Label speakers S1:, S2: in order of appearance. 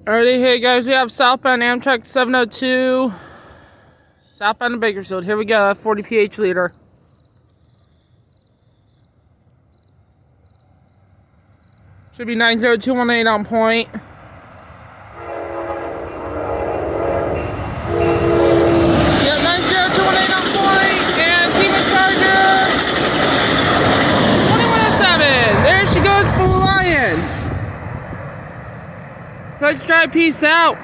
S1: Alrighty, hey guys, we have southbound Amtrak 702, southbound to Bakersfield. Here we go, 40 pH liter. Should be 90218 on point. Yep, 90218 on point, and Demon Charger 2107. There she goes for the Lion. Let's try, peace out.